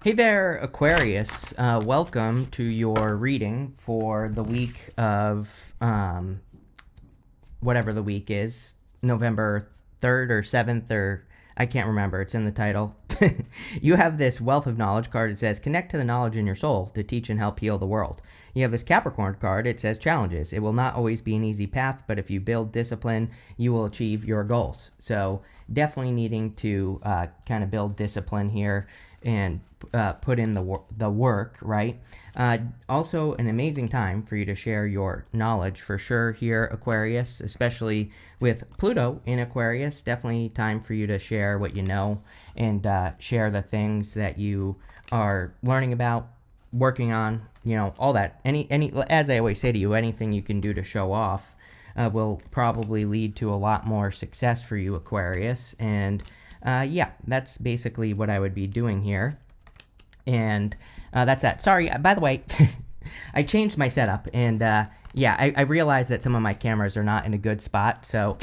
Hey there, Aquarius. Welcome to your reading for the week of whatever the week is, November 3rd or 7th, or I can't remember. It's in the title. You have this Wealth of Knowledge card. It says, connect to the knowledge in your soul to teach and help heal the world. You have this Capricorn card. It says, challenges. It will not always be an easy path, but if you build discipline, you will achieve your goals. So definitely needing to kind of build discipline here and put in the work, right? Also, an amazing time for you to share your knowledge for sure here, Aquarius, especially with Pluto in Aquarius. Definitely time for you to share what you know and share the things that you are learning about, working on, all that. Any, as I always say to you, anything you can do to show off will probably lead to a lot more success for you, Aquarius. And yeah, that's basically what I would be doing here. And that's that. Sorry, by the way, I changed my setup, and yeah, I realized that some of my cameras are not in a good spot, so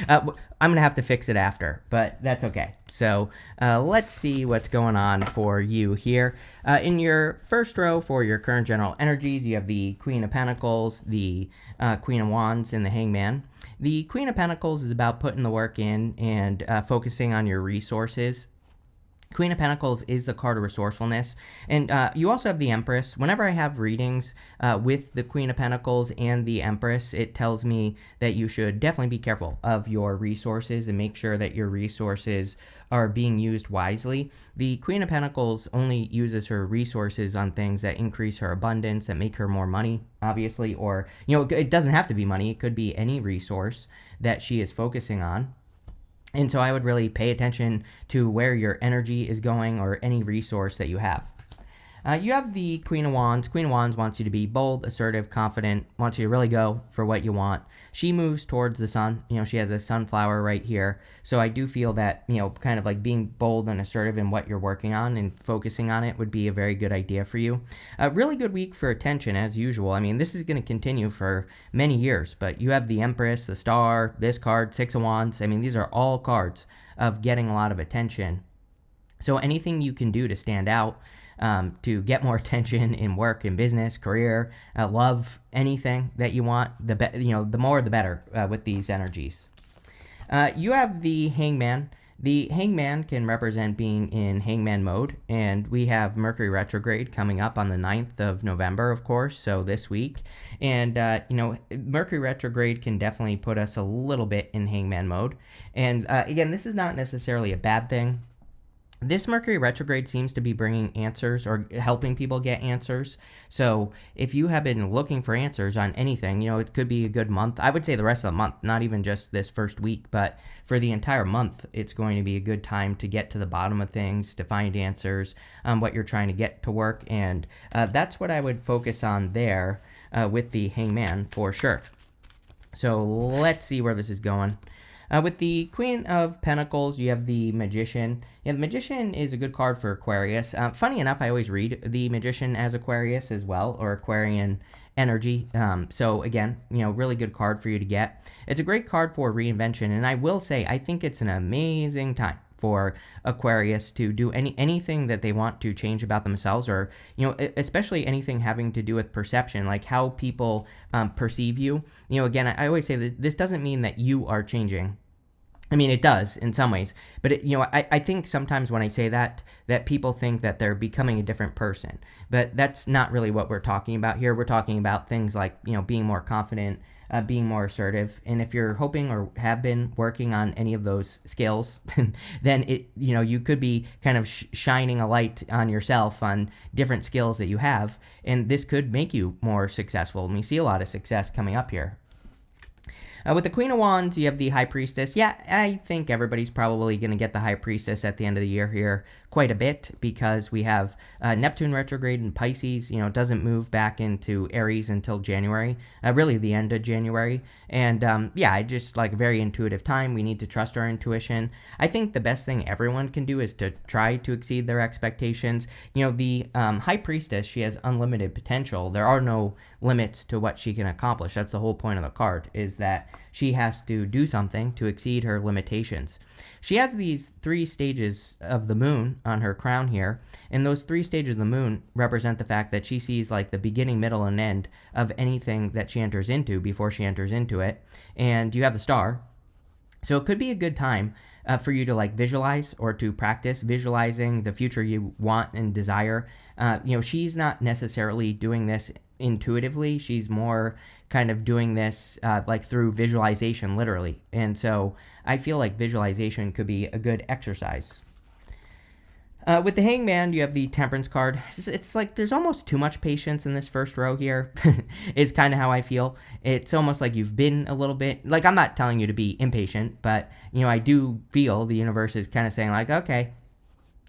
I'm going to have to fix it after, but that's okay. So let's see what's going on for you here. In your first row for your current general energies, you have the Queen of Pentacles, the Queen of Wands, and the Hangman. The Queen of Pentacles is about putting the work in and focusing on your resources. Queen of Pentacles is the card of resourcefulness. And you also have the Empress. Whenever I have readings with the Queen of Pentacles and the Empress, it tells me that you should definitely be careful of your resources and make sure that your resources are being used wisely. The Queen of Pentacles only uses her resources on things that increase her abundance, that make her more money, obviously, or, it doesn't have to be money. It could be any resource that she is focusing on. And so I would really pay attention to where your energy is going or any resource that you have. You have the Queen of Wands. Queen of Wands wants you to be bold, assertive, confident, wants you to really go for what you want. She moves towards the sun. She has a sunflower right here. So I do feel that, kind of like being bold and assertive in what you're working on and focusing on it would be a very good idea for you. A really good week for attention, as usual. I mean, this is going to continue for many years, but you have the Empress, the Star, this card, Six of Wands. I mean, these are all cards of getting a lot of attention. So anything you can do to stand out, to get more attention in work, in business, career, love, anything that you want, the more the better with these energies. You have the Hangman. The Hangman can represent being in Hangman mode, and we have Mercury retrograde coming up on the 9th of November, of course, so this week. And, Mercury retrograde can definitely put us a little bit in Hangman mode. And, again, this is not necessarily a bad thing. This Mercury retrograde seems to be bringing answers or helping people get answers. So if you have been looking for answers on anything, it could be a good month. I would say the rest of the month, not even just this first week, but for the entire month, it's going to be a good time to get to the bottom of things, to find answers on what you're trying to get to work. And that's what I would focus on there with the Hangman for sure. So let's see where this is going. With the Queen of Pentacles, you have the Magician. Yeah, the Magician is a good card for Aquarius. Funny enough, I always read the Magician as Aquarius as well, or Aquarian energy. So again, really good card for you to get. It's a great card for reinvention, and I will say, I think it's an amazing time for Aquarius to do anything that they want to change about themselves, or especially anything having to do with perception, like how people perceive you. Again, I always say that this doesn't mean that you are changing. I mean, it does in some ways, but I think sometimes when I say that people think that they're becoming a different person, but that's not really what we're talking about here. We're talking about things like, being more confident, being more assertive. And if you're hoping or have been working on any of those skills, then you could be kind of shining a light on yourself on different skills that you have. And this could make you more successful. And we see a lot of success coming up here. With the Queen of Wands, you have the High Priestess. Yeah, I think everybody's probably going to get the High Priestess at the end of the year here quite a bit, because we have Neptune retrograde in Pisces. It doesn't move back into Aries until January, really the end of January. And yeah, I just like a very intuitive time. We need to trust our intuition. I think the best thing everyone can do is to try to exceed their expectations. The High Priestess, she has unlimited potential. There are no limits to what she can accomplish. That's the whole point of the card, is that she has to do something to exceed her limitations. She has these 3 stages of the moon on her crown here, and those 3 stages of the moon represent the fact that she sees like the beginning, middle, and end of anything that she enters into before she enters into it. And you have the star. So it could be a good time for you to like visualize or to practice visualizing the future you want and desire. She's not necessarily doing this intuitively. She's more kind of doing this like through visualization, literally. And so I feel like visualization could be a good exercise. With the Hangman, you have the Temperance card. It's like there's almost too much patience in this first row here, is kind of how I feel. It's almost like you've been a little bit, like I'm not telling you to be impatient, but, I do feel the universe is kind of saying like, okay,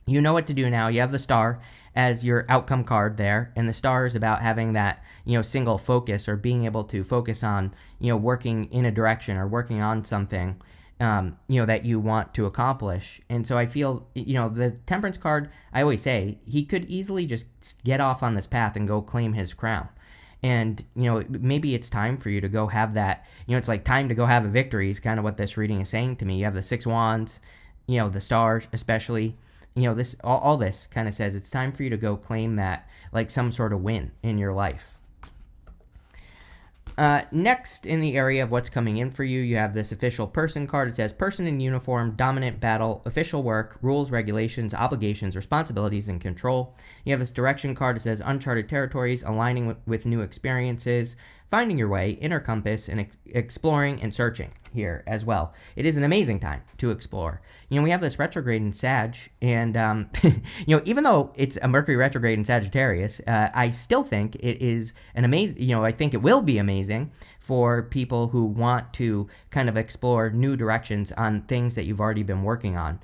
you know what to do now. You have the star as your outcome card there, and the star is about having that, single focus or being able to focus on, working in a direction or working on something that you want to accomplish. And so I feel, the Temperance card, I always say, he could easily just get off on this path and go claim his crown. And, maybe it's time for you to go have that, it's like time to go have a victory is kind of what this reading is saying to me. You have the 6 wands, the stars especially, this, all this kind of says it's time for you to go claim that, like some sort of win in your life. Next, in the area of what's coming in for you, you have this official person card. It says person in uniform, dominant battle, official work, rules, regulations, obligations, responsibilities, and control. You have this direction card. It says uncharted territories, aligning with new experiences, finding your way, inner compass, and exploring and searching here as well. It is an amazing time to explore. We have this retrograde in Sag, and, even though it's a Mercury retrograde in Sagittarius, I still think it is an amazing, I think it will be amazing for people who want to kind of explore new directions on things that you've already been working on.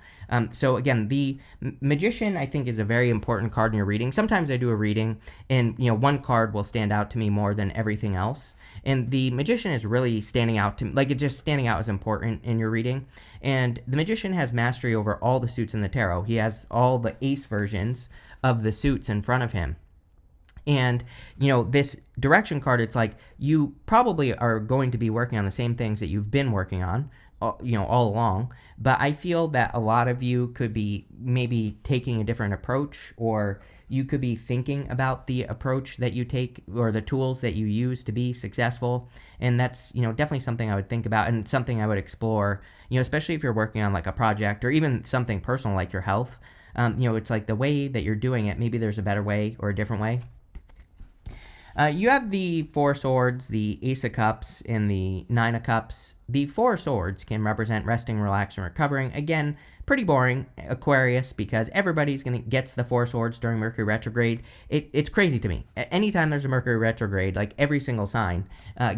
So again, the Magician, I think, is a very important card in your reading. Sometimes I do a reading and, one card will stand out to me more than everything else. And the Magician is really standing out to me, like it's just standing out as important in your reading. And the Magician has mastery over all the suits in the tarot. He has all the ace versions of the suits in front of him. And, this direction card, it's like you probably are going to be working on the same things that you've been working on, all along. But I feel that a lot of you could be maybe taking a different approach, or you could be thinking about the approach that you take or the tools that you use to be successful. And that's, definitely something I would think about and something I would explore, especially if you're working on like a project or even something personal like your health. It's like the way that you're doing it, maybe there's a better way or a different way. You have the 4 swords, the Ace of Cups, and the 9 of Cups. The 4 swords can represent resting, relaxing, recovering. Again, pretty boring, Aquarius, because everybody's gets the 4 swords during Mercury retrograde. It's crazy to me. Anytime there's a Mercury retrograde, like every single sign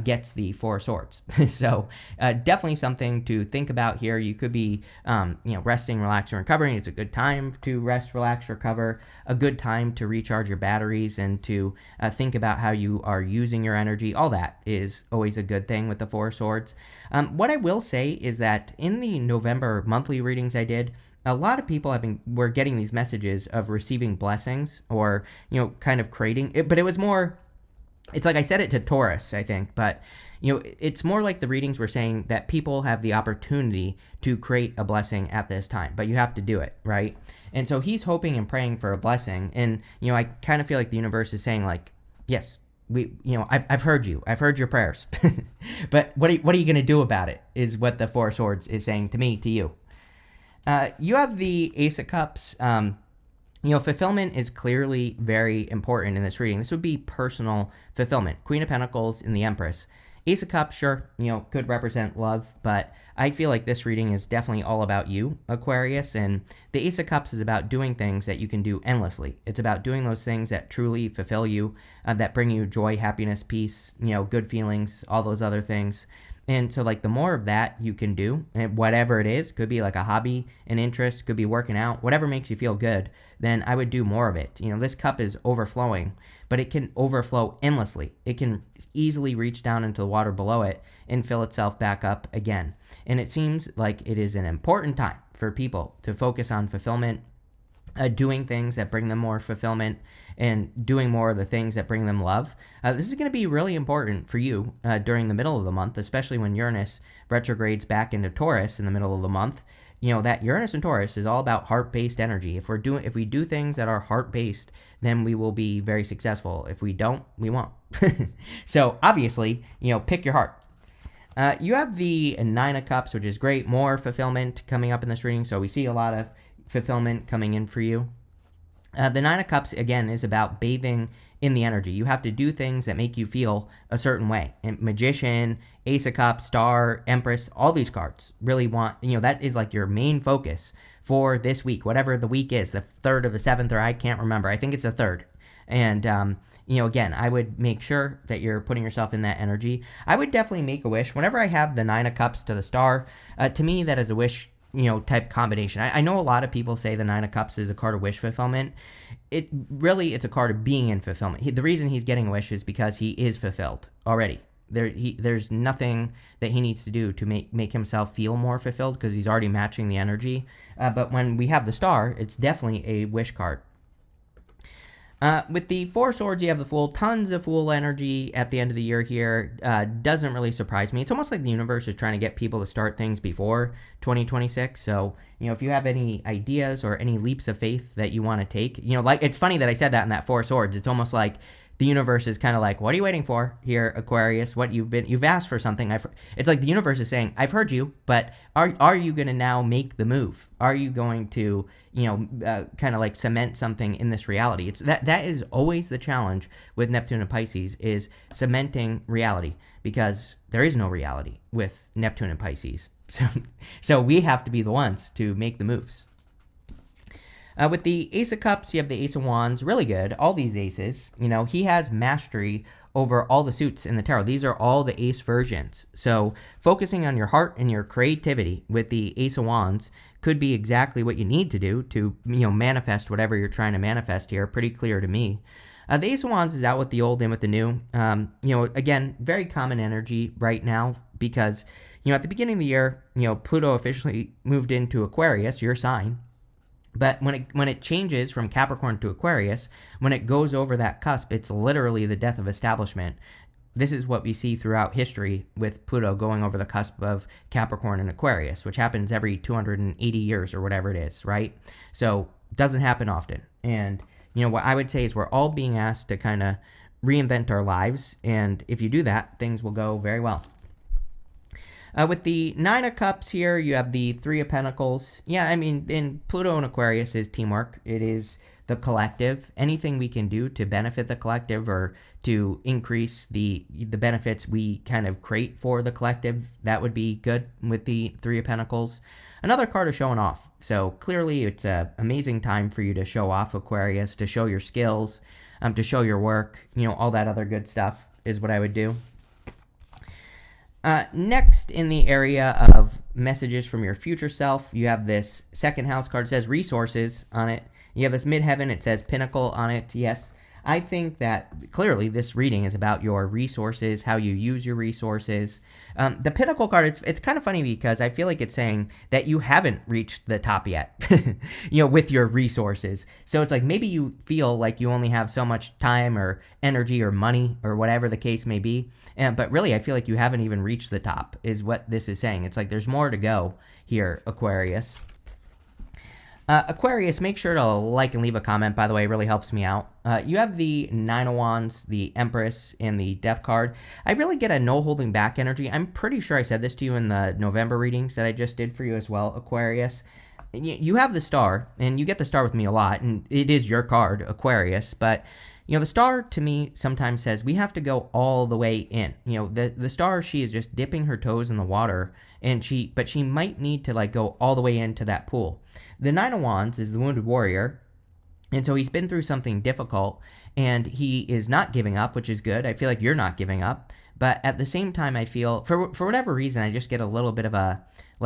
gets the 4 swords. So definitely something to think about here. You could be, resting, relaxing, recovering. It's a good time to rest, relax, recover. A good time to recharge your batteries and to think about how you are using your energy. All that is always a good thing with the 4 swords. What I will say is that in the November monthly readings I did, a lot of people were getting these messages of receiving blessings or, kind of creating it, but it was more, it's like I said it to Taurus, I think, but, it's more like the readings were saying that people have the opportunity to create a blessing at this time, but you have to do it, right? And so he's hoping and praying for a blessing. And, I kind of feel like the universe is saying like, yes, I've heard you. I've heard your prayers. But what are you going to do about it is what the 4 swords is saying to me, to you. You have the Ace of Cups. Fulfillment is clearly very important in this reading. This would be personal fulfillment. Queen of Pentacles and the Empress. Ace of Cups, sure, could represent love, but I feel like this reading is definitely all about you, Aquarius, and the Ace of Cups is about doing things that you can do endlessly. It's about doing those things that truly fulfill you, that bring you joy, happiness, peace, good feelings, all those other things. And so, like, the more of that you can do, and whatever it is, could be like a hobby, an interest, could be working out, whatever makes you feel good, then I would do more of it. This cup is overflowing, but it can overflow endlessly. It can easily reach down into the water below it and fill itself back up again. And it seems like it is an important time for people to focus on fulfillment, doing things that bring them more fulfillment and doing more of the things that bring them love. This is going to be really important for you during the middle of the month, especially when Uranus retrogrades back into Taurus in the middle of the month. You know that Uranus and Taurus is all about heart-based energy. If we do things that are heart-based, then we will be very successful. If we don't, we won't. So obviously, pick your heart. You have the Nine of Cups, which is great. More fulfillment coming up in this reading. So we see a lot of fulfillment coming in for you. The Nine of Cups, again, is about bathing in the energy. You have to do things that make you feel a certain way. And Magician, Ace of Cups, Star, Empress, all these cards really want, that is like your main focus for this week, whatever the week is, the 3rd or the 7th, or I can't remember. I think it's the 3rd. And, again, I would make sure that you're putting yourself in that energy. I would definitely make a wish. Whenever I have the Nine of Cups to the Star, to me, that is a wish type combination. I know a lot of people say the Nine of Cups is a card of wish fulfillment. It's a card of being in fulfillment. The reason he's getting a wish is because he is fulfilled already. There's nothing that he needs to do to make himself feel more fulfilled because he's already matching the energy. But when we have the Star, it's definitely a wish card. With the Four Swords, you have the Fool. Tons of Fool energy at the end of the year here. Doesn't really surprise me. It's almost like the universe is trying to get people to start things before 2026. So, if you have any ideas or any leaps of faith that you want to take, it's funny that I said that in that Four Swords. It's almost like the universe is kind of like, what are you waiting for here, Aquarius? You've asked for something. It's like the universe is saying, I've heard you, but are you going to now make the move? Are you going to, kind of like cement something in this reality? That is always the challenge with Neptune and Pisces, is cementing reality, because there is no reality with Neptune and Pisces. So we have to be the ones to make the moves. With the Ace of Cups, you have the Ace of Wands. Really good. All these aces, he has mastery over all the suits in the tarot. These are all the ace versions. So focusing on your heart and your creativity with the Ace of Wands could be exactly what you need to do to, manifest whatever you're trying to manifest here. Pretty clear to me. The Ace of Wands is out with the old and with the new. Again, very common energy right now because, at the beginning of the year, Pluto officially moved into Aquarius, your sign. But when it changes from Capricorn to Aquarius, when it goes over that cusp, it's literally the death of establishment. This is what we see throughout history with Pluto going over the cusp of Capricorn and Aquarius, which happens every 280 years or whatever it is, right? So it doesn't happen often. And, what I would say is we're all being asked to kind of reinvent our lives. And if you do that, things will go very well. With the Nine of Cups here, you have the Three of Pentacles. Yeah, in Pluto and Aquarius is teamwork. It is the collective. Anything we can do to benefit the collective or to increase the benefits we kind of create for the collective, that would be good with the Three of Pentacles. Another card is showing off. So clearly it's an amazing time for you to show off, Aquarius, to show your skills, to show your work, all that other good stuff is what I would do. Next, in the area of messages from your future self, you have this second house card. It says resources on it. You have this midheaven. It says pinnacle on it. Yes, I think that clearly this reading is about your resources, how you use your resources. The pinnacle card, it's kind of funny because I feel like it's saying that you haven't reached the top yet, with your resources. So it's like maybe you feel like you only have so much time or energy or money or whatever the case may be. But really, I feel like you haven't even reached the top is what this is saying. It's like there's more to go here, Aquarius. Aquarius, make sure to like and leave a comment, by the way. It really helps me out. You have the Nine of Wands, the Empress, and the Death card. I really get a no holding back energy. I'm pretty sure I said this to you in the November readings that I just did for you as well, Aquarius. You have the Star, and you get the Star with me a lot, and it is your card, Aquarius, but the Star to me sometimes says we have to go all the way in. The Star, she is just dipping her toes in the water, but she might need to go all the way into that pool. The Nine of Wands is the Wounded Warrior, and so he's been through something difficult, and he is not giving up, which is good. I feel like you're not giving up, but at the same time, I feel, for whatever reason, I just get a little bit of a,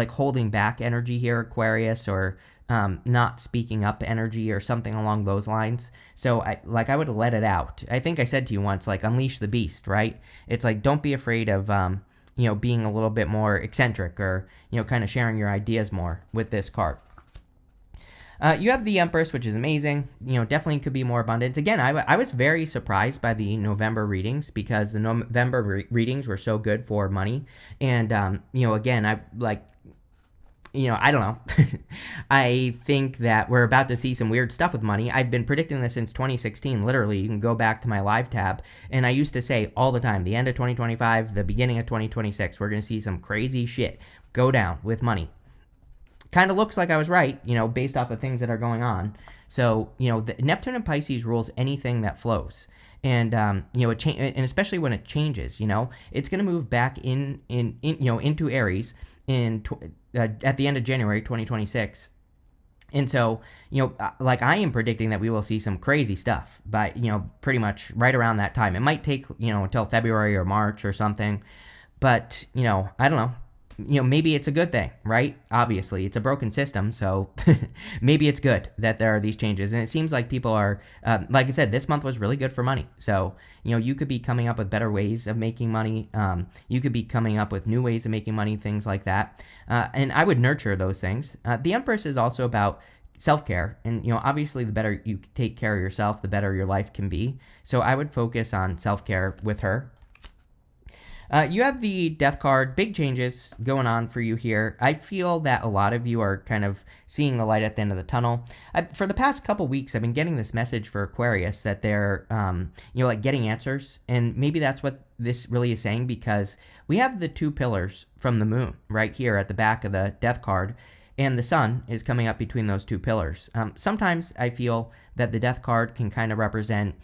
holding back energy here, Aquarius, or not speaking up energy or something along those lines. So I would let it out. I think I said to you once, unleash the beast, right? It's don't be afraid of, being a little bit more eccentric or, kind of sharing your ideas more with this card. You have the Empress, which is amazing. Definitely could be more abundance. Again, I was very surprised by the November readings because the November readings were so good for money. And, again, I don't know. I think that we're about to see some weird stuff with money. I've been predicting this since 2016. Literally, you can go back to my live tab. And I used to say all the time, the end of 2025, the beginning of 2026, we're going to see some crazy shit go down with money. Kind of looks like I was right, based off of things that are going on. So, the Neptune and Pisces rules anything that flows. And, and especially when it changes, it's going to move back into Aries at the end of January 2026. And so, like I am predicting that we will see some crazy stuff by, pretty much right around that time. It might take, until February or March or something. But, I don't know. Maybe it's a good thing, right? Obviously, it's a broken system, so maybe it's good that there are these changes. And it seems like people are, like I said, this month was really good for money. So, you could be coming up with better ways of making money. You could be coming up with new ways of making money, things like that. And I would nurture those things. The Empress is also about self-care. And, obviously, the better you take care of yourself, the better your life can be. So I would focus on self-care with her. You have the Death card. Big changes going on for you here. I feel that a lot of you are kind of seeing the light at the end of the tunnel. For the past couple weeks, I've been getting this message for Aquarius that they're, like getting answers. And maybe that's what this really is saying, because we have the two pillars from the moon right here at the back of the Death card. And the sun is coming up between those two pillars. Sometimes I feel that the Death card can kind of represent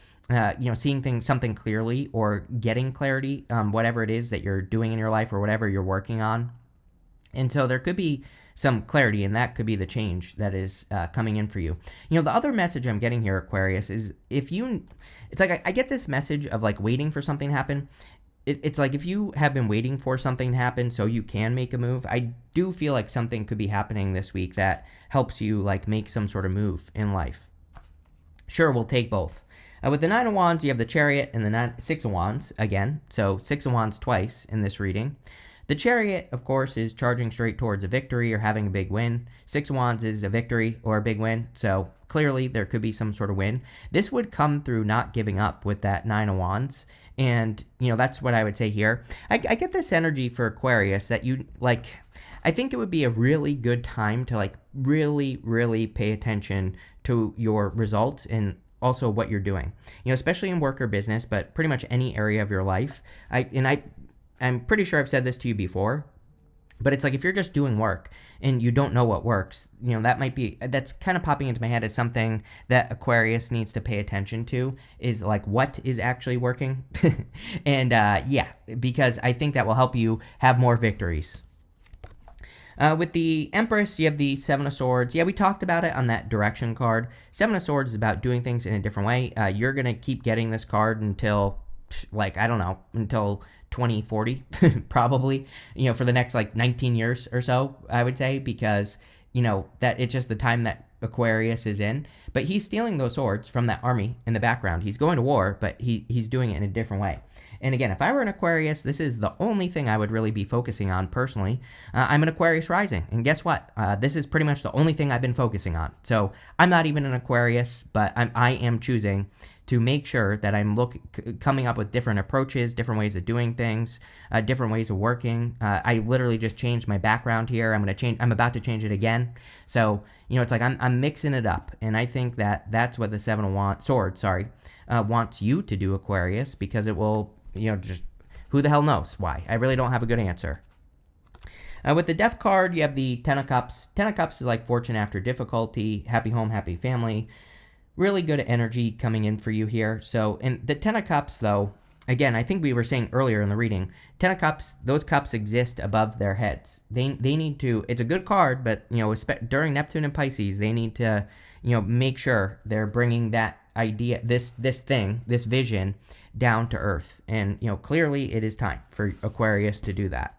seeing something clearly or getting clarity, whatever it is that you're doing in your life or whatever you're working on. And so there could be some clarity, and that could be the change that is coming in for you. The other message I'm getting here, Aquarius, is it's like I get this message of like waiting for something to happen. It's like if you have been waiting for something to happen so you can make a move, I do feel like something could be happening this week that helps you like make some sort of move in life. Sure, we'll take both. With the Nine of Wands, you have the Chariot and the Six of Wands again. So Six of Wands twice in this reading. The Chariot, of course, is charging straight towards a victory or having a big win. Six of Wands is a victory or a big win. So clearly there could be some sort of win. This would come through not giving up with that Nine of Wands. And, that's what I would say here. I get this energy for Aquarius that I think it would be a really good time to really, really pay attention to your results and also what you're doing, especially in work or business, but pretty much any area of your life. I'm pretty sure I've said this to you before, but it's like if you're just doing work and you don't know what works, that's kind of popping into my head as something that Aquarius needs to pay attention to, is like what is actually working. And because I think that will help you have more victories. With the Empress, you have the Seven of Swords. Yeah, we talked about it on that direction card. Seven of Swords is about doing things in a different way. You're going to keep getting this card until, until 2040, probably, for the next 19 years or so, I would say, because, that it's just the time that Aquarius is in. But he's stealing those swords from that army in the background. He's going to war, but he's doing it in a different way. And again, if I were an Aquarius, this is the only thing I would really be focusing on personally. I'm an Aquarius rising. And guess what? This is pretty much the only thing I've been focusing on. So I'm not even an Aquarius, but I am choosing to make sure that I'm coming up with different approaches, different ways of doing things, different ways of working. I literally just changed my background here. I'm about to change it again. So, it's like I'm mixing it up. And I think that that's what the Seven of Swords, wants you to do, Aquarius, because it will, just who the hell knows why? I really don't have a good answer. With the Death card, you have the Ten of Cups. Ten of Cups is like fortune after difficulty, happy home, happy family. Really good energy coming in for you here. So, in the Ten of Cups, though, again, I think we were saying earlier in the reading, Ten of Cups, those cups exist above their heads. They need to, it's a good card, but, during Neptune and Pisces, they need to, make sure they're bringing that idea, this vision down to earth. And, clearly it is time for Aquarius to do that.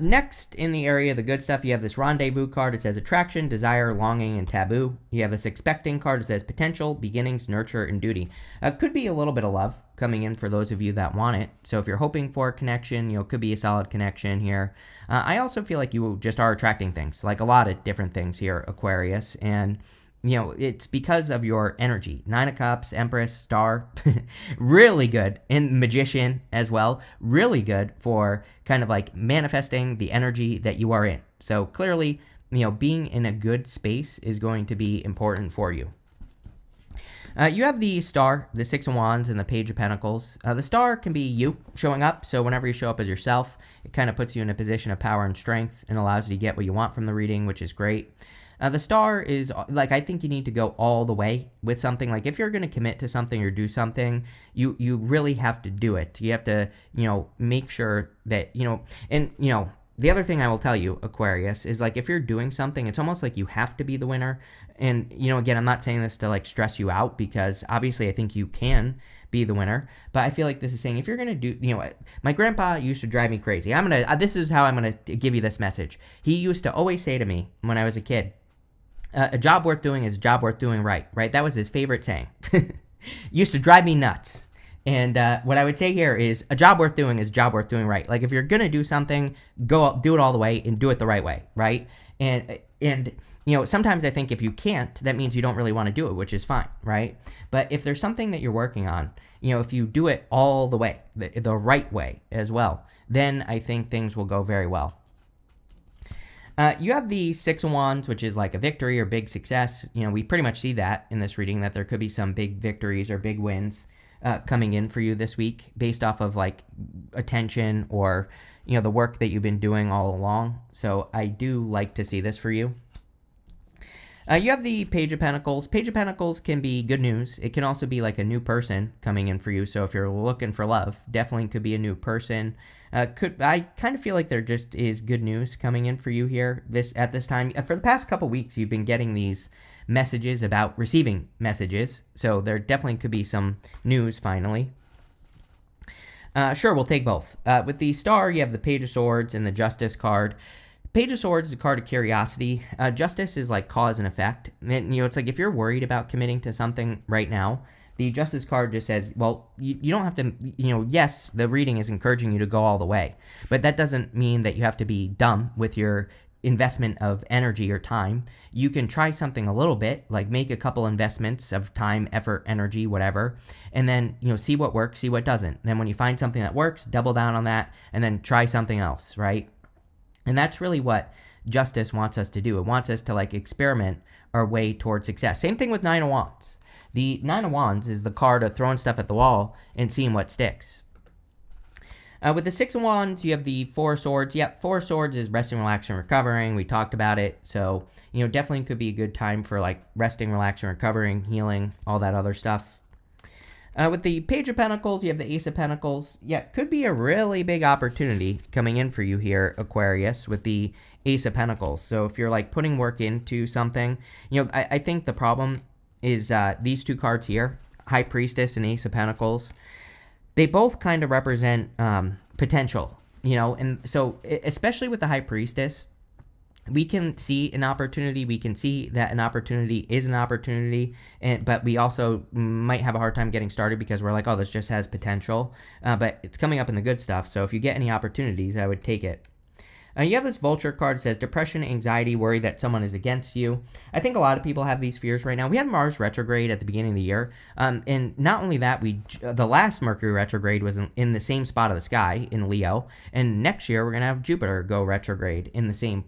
Next, in the area of the good stuff, you have this rendezvous card. It says attraction, desire, longing, and taboo. You have this expecting card. It says potential, beginnings, nurture, and duty. Could be a little bit of love coming in for those of you that want it. So if you're hoping for a connection, could be a solid connection here. I also feel like you just are attracting things, like a lot of different things here, Aquarius. And it's because of your energy. Nine of Cups, Empress, Star, really good. And Magician as well, really good for kind of like manifesting the energy that you are in. So clearly, being in a good space is going to be important for you. You have the Star, the Six of Wands, and the Page of Pentacles. The Star can be you showing up. So whenever you show up as yourself, it kind of puts you in a position of power and strength and allows you to get what you want from the reading, which is great. The Star is, like, I think you need to go all the way with something. Like, if you're going to commit to something or do something, you really have to do it. You have to, make sure that, the other thing I will tell you, Aquarius, is, like, if you're doing something, it's almost like you have to be the winner. And, again, I'm not saying this to, like, stress you out, because obviously I think you can be the winner. But I feel like this is saying, if you're going to do, my grandpa used to drive me crazy. This is how I'm going to give you this message. He used to always say to me when I was a kid, a job worth doing is a job worth doing right? That was his favorite saying. Used to drive me nuts. And what I would say here is a job worth doing is a job worth doing right. Like, if you're going to do something, go do it all the way and do it the right way, right? And sometimes I think if you can't, that means you don't really want to do it, which is fine, right? But if there's something that you're working on, if you do it all the way, the right way as well, then I think things will go very well. You have the Six of Wands, which is like a victory or big success. We pretty much see that in this reading, that there could be some big victories or big wins coming in for you this week based off of like attention or, the work that you've been doing all along. So I do like to see this for you. You have the Page of Pentacles. Page of Pentacles can be good news. It can also be like a new person coming in for you. So if you're looking for love, definitely could be a new person. I kind of feel like there just is good news coming in for you here at this time. For the past couple weeks, you've been getting these messages about receiving messages. So there definitely could be some news finally. Sure, we'll take both. With the Star, you have the Page of Swords and the Justice card. Page of Swords is a card of curiosity. Justice is like cause and effect. And, it's like if you're worried about committing to something right now, the Justice card just says, well, you don't have to, yes, the reading is encouraging you to go all the way. But that doesn't mean that you have to be dumb with your investment of energy or time. You can try something a little bit, like make a couple investments of time, effort, energy, whatever, and then, see what works, see what doesn't. And then when you find something that works, double down on that, and then try something else, right? And that's really what Justice wants us to do. It wants us to like experiment our way towards success. Same thing with Nine of Wands. The Nine of Wands is the card of throwing stuff at the wall and seeing what sticks. With the Six of Wands, you have the Four of Swords. Yep, Four of Swords is resting, relaxing, recovering. We talked about it. So, definitely could be a good time for like resting, relaxing, recovering, healing, all that other stuff. With the Page of Pentacles, you have the Ace of Pentacles. Yeah, could be a really big opportunity coming in for you here, Aquarius, with the Ace of Pentacles. So if you're like putting work into something, I think the problem is these two cards here, High Priestess and Ace of Pentacles. They both kind of represent potential, and so especially with the High Priestess, we can see an opportunity. We can see that an opportunity is an opportunity, but we also might have a hard time getting started because we're like, oh, this just has potential. But it's coming up in the good stuff. So if you get any opportunities, I would take it. You have this Vulture card that says depression, anxiety, worry that someone is against you. I think a lot of people have these fears right now. We had Mars retrograde at the beginning of the year. And not only that, the last Mercury retrograde was in the same spot of the sky in Leo. And next year, we're going to have Jupiter go retrograde in the same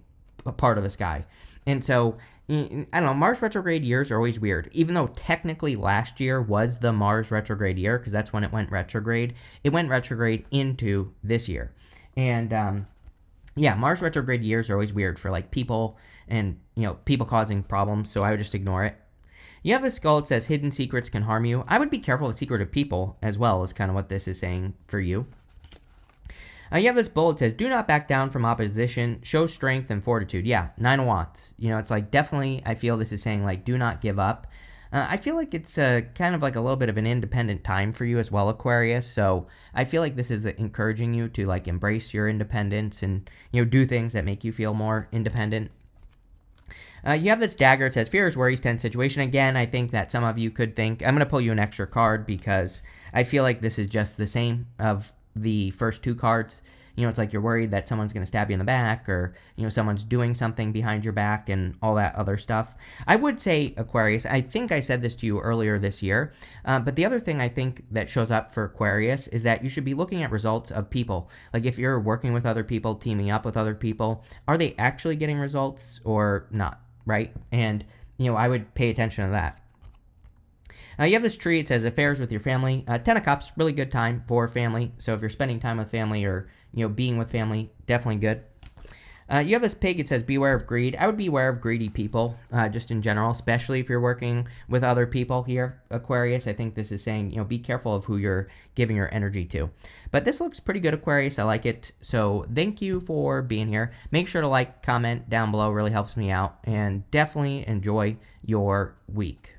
part of the sky. And so, I don't know, Mars retrograde years are always weird. Even though technically last year was the Mars retrograde year, because that's when it went retrograde into this year. And, yeah, Mars retrograde years are always weird for like people and, people causing problems. So I would just ignore it. You have the skull. It says hidden secrets can harm you. I would be careful with secretive people as well, is kind of what this is saying for you. You have this bullet that says, do not back down from opposition, show strength and fortitude. Yeah, Nine of Wands. It's like definitely, I feel this is saying like, do not give up. I feel like it's kind of like a little bit of an independent time for you as well, Aquarius. So I feel like this is encouraging you to like embrace your independence and do things that make you feel more independent. You have this dagger. It says fears, worries, tense situation. Again, I think that some of you could think I'm going to pull you an extra card because I feel like this is just the same of the first two cards. It's like you're worried that someone's going to stab you in the back, or someone's doing something behind your back and all that other stuff. I would say, Aquarius, I think I said this to you earlier this year, but the other thing I think that shows up for Aquarius is that you should be looking at results of people. Like if you're working with other people, teaming up with other people, are they actually getting results or not, right? And I would pay attention to that. You have this tree. It says affairs with your family. Ten of Cups, really good time for family. So if you're spending time with family or being with family, definitely good. You have this pig. It says beware of greed. I would be aware of greedy people, just in general, especially if you're working with other people here, Aquarius. I think this is saying, be careful of who you're giving your energy to. But this looks pretty good, Aquarius. I like it. So thank you for being here. Make sure to like, comment down below. Really helps me out. And definitely enjoy your week.